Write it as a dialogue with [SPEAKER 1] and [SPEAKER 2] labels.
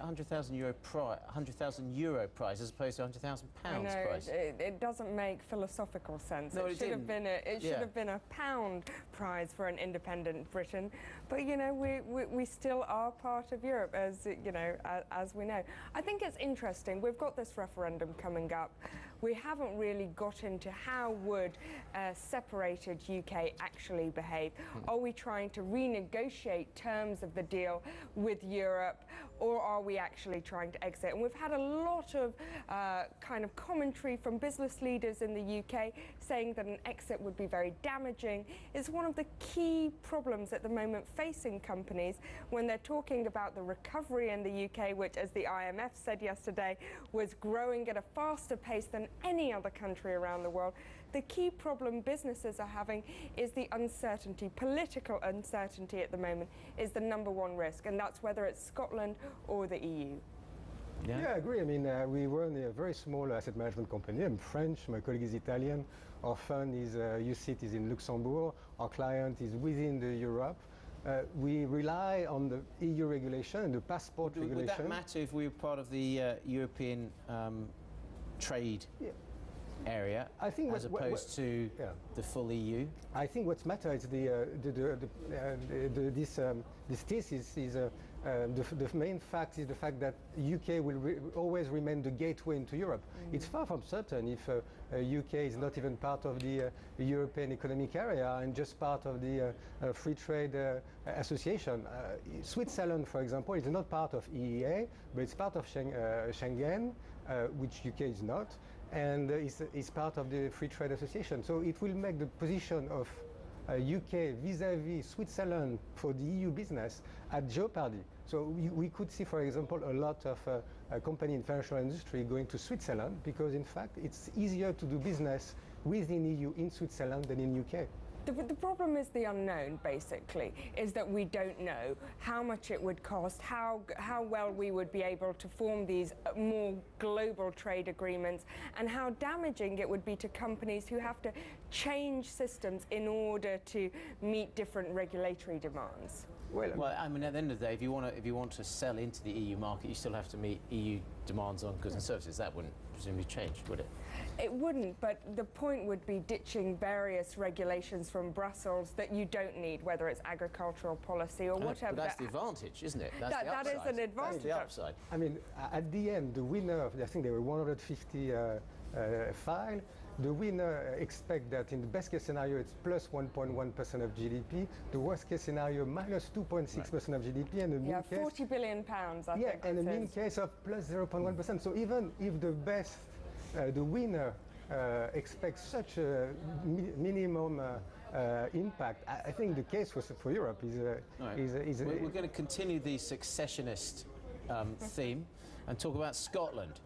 [SPEAKER 1] €100,000 prize as opposed to £100,000 prize?
[SPEAKER 2] It doesn't make philosophical sense.
[SPEAKER 1] No,
[SPEAKER 2] it should have been a pound prize for an independent Britain. But we still are part of Europe, as as we know. I think it's interesting. We've got this referendum coming up. We haven't really got into how would a separated UK actually behave. Are we trying to renegotiate terms of the deal with Europe, or are we actually trying to exit? And we've had a lot of kind of commentary from business leaders in the UK saying that an exit would be very damaging. It's one of the key problems at the moment facing companies when they're talking about the recovery in the UK, which, as the IMF said yesterday, was growing at a faster pace than any other country around the world. The key problem businesses are having is the uncertainty. Political uncertainty at the moment is the #1 risk, and that's whether it's Scotland or the EU.
[SPEAKER 3] Yeah, I agree. I mean, we run a very small asset management company. I'm French, my colleague is Italian. Our fund is, UCIT is in Luxembourg. Our client is within Europe. We rely on the EU regulation and the passport regulation.
[SPEAKER 1] Would that matter if we were part of the European trade area, I think, as opposed to the full EU?
[SPEAKER 3] I think what matters is this thesis is the main fact is the fact that UK will always remain the gateway into Europe. It's far from certain if UK is not even part of the European Economic Area and just part of the Free Trade Association. Switzerland, for example, is not part of EEA, but it's part of Schengen, which UK is not, and is part of the Free Trade Association. So it will make the position of UK vis-à-vis Switzerland for the EU business at jeopardy. So we could see, for example, a lot of companies in financial industry going to Switzerland because, in fact, it's easier to do business within EU in Switzerland than in UK.
[SPEAKER 2] The problem is the unknown, basically, is that we don't know how much it would cost, how well we would be able to form these more global trade agreements, and how damaging it would be to companies who have to change systems in order to meet different regulatory demands.
[SPEAKER 1] Well, I mean, at the end of the day, if you want to sell into the EU market, you still have to meet EU demands on goods and services. That wouldn't presumably change, would it?
[SPEAKER 2] It wouldn't, but the point would be ditching various regulations from Brussels that you don't need, whether it's agricultural policy or whatever.
[SPEAKER 1] But that's the advantage, isn't it?
[SPEAKER 2] That is an advantage.
[SPEAKER 1] That's the upside.
[SPEAKER 3] I mean, at the end, the winner, I think there were 150 files. The winner expect that in the best case scenario it's plus 1.1% of GDP, the worst case scenario minus 2.6% of GDP, and the mean case
[SPEAKER 2] £40 billion, I think.
[SPEAKER 3] And the mean case of plus 0.1%. So even if the best, the winner expects such a minimum impact, I think the case for Europe is.
[SPEAKER 1] We're going to continue the successionist theme and talk about Scotland.